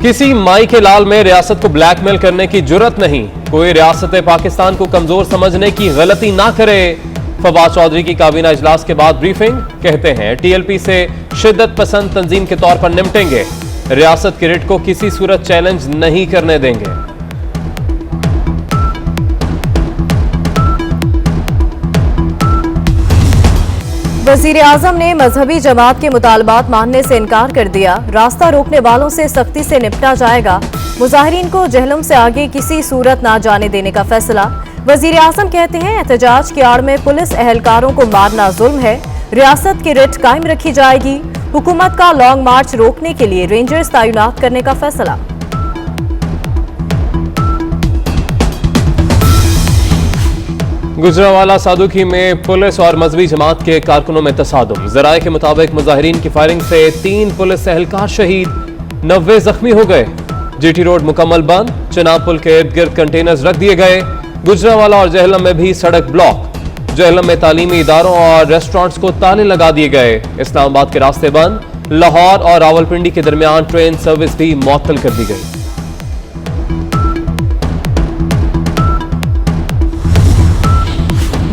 किसी माई के लाल में रियासत को ब्लैकमेल करने की जुर्रत नहीं। कोई रियासत पाकिस्तान को कमजोर समझने की गलती ना करे। फवाद चौधरी की काबीना इजलास के बाद ब्रीफिंग, कहते हैं टीएलपी से शिद्दत पसंद तंजीम के तौर पर निपटेंगे। रियासत की रिट को किसी सूरत चैलेंज नहीं करने देंगे। वजीर आजम ने मजहबी जमात के मुतालबात मानने से इनकार कर दिया। रास्ता रोकने वालों से सख्ती से निपटा जाएगा। मुजाहिरीन को जहलम से आगे किसी सूरत ना जाने देने का फैसला। वजीर आजम कहते हैं एहतजाज की आड़ में पुलिस एहलकारों को मारना जुल्म है। रियासत की रिट कायम रखी जाएगी। हुकूमत का लॉन्ग मार्च रोकने के लिए रेंजर्स तैनात करने का फैसला। गुजरांवाला सादुकी में पुलिस और मजहबी जमात के कारकुनों में तसादुम। जराये के मुताबिक मुजाहिरीन की फायरिंग से 3 पुलिस एहलकार शहीद, 90 जख्मी हो गए। जीटी रोड मुकम्मल बंद। चिनाब पुल के इर्द गिर्द कंटेनर्स रख दिए गए। गुजरांवाला और जहलम में भी सड़क ब्लॉक। जहलम में तालीमी इदारों और रेस्टोरेंट्स को ताले लगा दिए गए। इस्लामाबाद के रास्ते बंद। लाहौर और रावलपिंडी के दरमियान ट्रेन सर्विस भी मुअत्तल कर दी गई।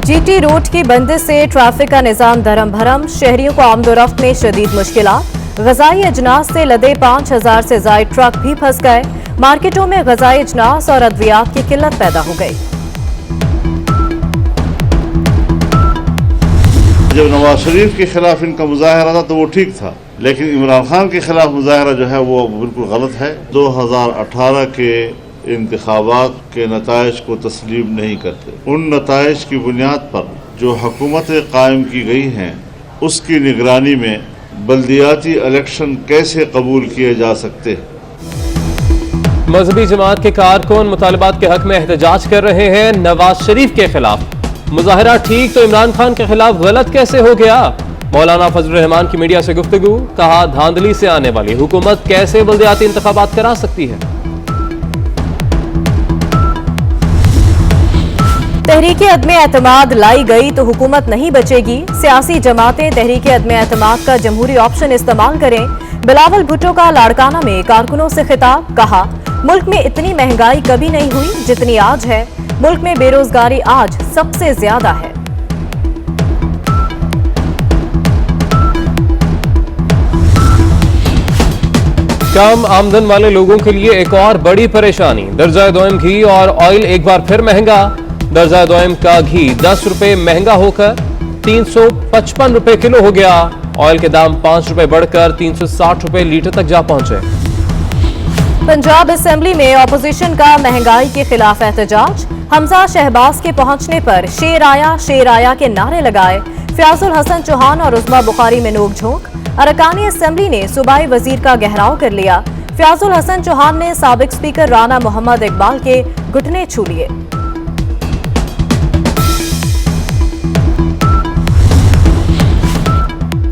जीटी रोड की बंदिश से ट्रैफिक का निजाम धरम भरम। शहरियों को आमदोरफ्त में शदीद मुश्किलात। गजाई अजनास से लदे 5000 से ज्यादा ट्रक भी फंस गए। मार्केटों में गजाई अजनास और अद्वियात की किल्लत पैदा हो गई। जब नवाज शरीफ के खिलाफ इनका मुजाहरा था तो वो ठीक था, लेकिन इमरान खान के खिलाफ मुजाहरा जो है वो बिल्कुल गलत है। 2018 के इंतखाबात के नताइज को तस्लीम नहीं करते। उन नताइज की बुनियाद पर जो हुकूमतें कायम की गई हैं उसकी निगरानी में बल्दियाती इलेक्शन कैसे कबूल किए जा सकते हैं। मजहबी जमात के कारकुन मुतालबात के हक में एहतजाज कर रहे हैं। नवाज शरीफ के खिलाफ मुजाहरा ठीक तो इमरान खान के खिलाफ गलत कैसे हो गया। मौलाना फजलुर रहमान की मीडिया से गुफ्तगू, कहा धांधली से आने वाली हुकूमत कैसे बल्दियाती इंतखाबात करा सकती है। तहरीके अदम एतमाद लाई गई तो हुकूमत नहीं बचेगी। सियासी जमातें तहरीके अदम एतमाद का जमहूरी ऑप्शन इस्तेमाल करें। बिलावल भुट्टो का लाड़काना में कारकुनों से खिताब, कहा मुल्क में इतनी महंगाई कभी नहीं हुई जितनी आज है। मुल्क में बेरोजगारी आज सबसे ज्यादा है। कम आमदन वाले लोगों के लिए एक और बड़ी परेशानी। दर्जा दोयम घी और ऑयल एक बार फिर महंगा। दर्जा दोयम का घी 10 रुपए महंगा होकर 355 रुपए किलो हो गया। ऑयल के दाम 5 रुपए बढ़कर 360 रुपए लीटर तक जा पहुंचे। पंजाब असेंबली में ऑपोजिशन का महंगाई के खिलाफ एहतजाज। हमजा शहबाज के पहुंचने पर शेर आया के नारे लगाए। फयाजुल हसन चौहान और उस्मा बुखारी में नोकझोंक। अरकानी असेंबली ने सूबाई वजीर का गहराव कर लिया। फयाजुल हसन चौहान ने साबिक स्पीकर राना मोहम्मद इकबाल के घुटने छू लिए।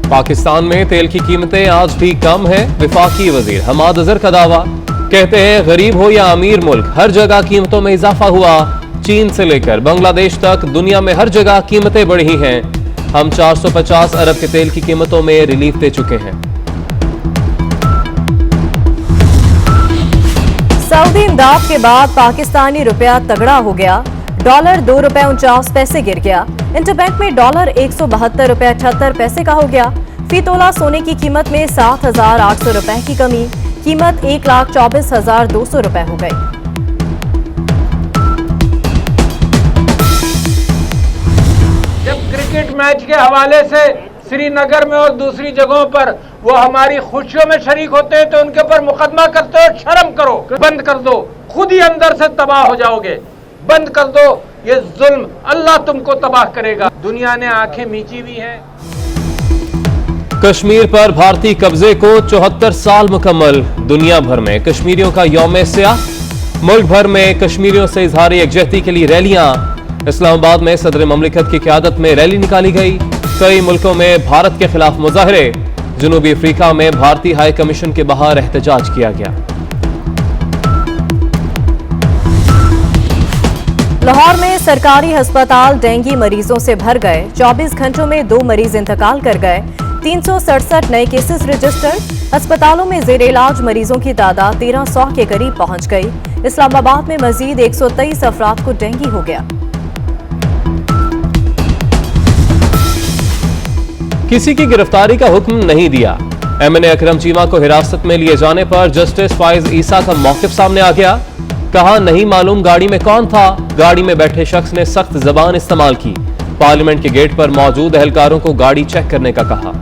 पाकिस्तान में तेल की कीमतें आज भी कम है। वफाकी वजीर हमाद अजहर का दावा, कहते हैं गरीब हो या अमीर मुल्क हर जगह कीमतों में इजाफा हुआ। चीन से लेकर बांग्लादेश तक दुनिया में हर जगह कीमतें बढ़ी हैं। हम 450 अरब के तेल की कीमतों में रिलीफ दे चुके हैं। सऊदी इमदाद के बाद पाकिस्तानी रुपया तगड़ा हो गया। डॉलर 2 रुपए 49 पैसे गिर गया। इंटरबैंक में डॉलर 172 रुपए 78 पैसे का हो गया। फी तोला सोने की कीमत में 7,800 रुपए की कमी। कीमत 1,24,200 रुपए हो गई। जब क्रिकेट मैच के हवाले से श्रीनगर में और दूसरी जगहों पर वो हमारी खुशियों में शरीक होते हैं तो उनके ऊपर मुकदमा करते हो। शर्म करो, बंद कर दो, खुद ही अंदर से तबाह हो जाओगे। बंद कर दो ये जुल्म, अल्लाह तुमको तबाह करेगा। दुनिया ने आंखें मीची हुई हैं। कश्मीर पर भारतीय कब्जे को 74 साल मुकम्मल। दुनिया भर में कश्मीरियों का यौम स्याह। मुल्क भर में कश्मीरियों से इजहार यकजहती के लिए रैलियां। इस्लामाबाद में सदर ममलिकत की क़यादत में रैली निकाली गई। कई मुल्कों में भारत के खिलाफ मुजाहरे। जनूबी अफ्रीका में भारतीय हाई कमीशन के बाहर एहतजाज किया गया। लाहौर में सरकारी अस्पताल डेंगू मरीजों से भर गए। 24 घंटों में 2 मरीज इंतकाल कर गए। 367 नए केसेस रजिस्टर्ड। अस्पतालों में जेर इलाज मरीजों की तादाद 1300 के करीब पहुंच गई। इस्लामाबाद में मजीद 123 अफराद को डेंगू हो गया। किसी की गिरफ्तारी का हुक्म नहीं दिया। एमएनए अकरम चीमा को हिरासत में लिए जाने पर जस्टिस फाइज ईसा का मौकिफ सामने आ गया। कहा, नहीं मालूम गाड़ी में कौन था। गाड़ी में बैठे शख्स ने सख्त जबान इस्तेमाल की। पार्लियामेंट के गेट पर मौजूद एहलकारों को गाड़ी चेक करने का कहा।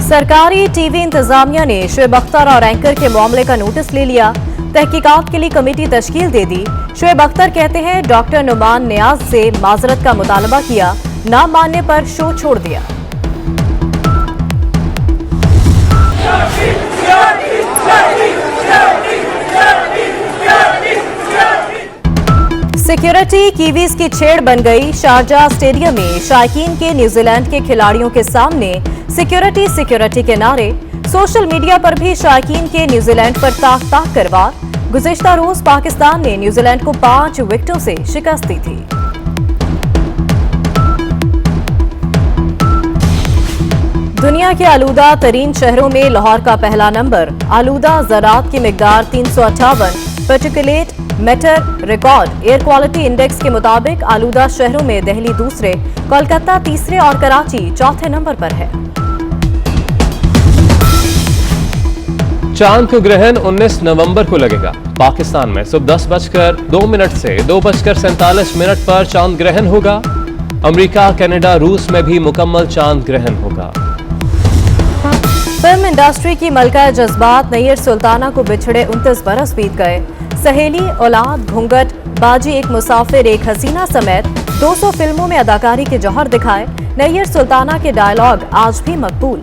सरकारी टीवी इंतजामिया ने शुएब अख्तर और एंकर के मामले का नोटिस ले लिया। तहकीकात के लिए कमेटी तश्कील दे दी। शुएब अख्तर कहते हैं डॉक्टर नुमान नियाज से माजरत का मुतालबा किया, ना मानने पर शो छोड़ दिया। सिक्योरिटी कीवीज की छेड़ बन गई। शारजाह स्टेडियम में शायकीन के न्यूजीलैंड के खिलाड़ियों के सामने सिक्योरिटी के नारे। सोशल मीडिया पर भी शायकीन के न्यूजीलैंड पर ताक ताक कर वार। गुज़िश्ता रोज पाकिस्तान ने न्यूजीलैंड को 5 विकेटों से शिकस्त दी थी। दुनिया के आलूदा तरीन शहरों में लाहौर का पहला नंबर। आलूदा ज़रात की मिकदार 358, particulate matter record. Air quality index के मुताबिक आलूदा शहरों में दिल्ली दूसरे, कोलकाता तीसरे और कराची चौथे नंबर पर है। चांद को ग्रहण 19 नवंबर को लगेगा। पाकिस्तान में सुबह 10:02 से 2:47 पर चांद ग्रहण होगा। अमेरिका, कनाडा, रूस में भी मुकम्मल चांद ग्रहण होगा। फिल्म इंडस्ट्री की मलका जज्बात नैयर सुल्ताना को बिछड़े 29 बरस बीत गए। सहेली, औलाद, घूंघट, बाजी, एक मुसाफिर, एक हसीना समेत 200 फिल्मों में अदाकारी के जौहर दिखाए। नैयर सुल्ताना के डायलॉग आज भी मकबूल।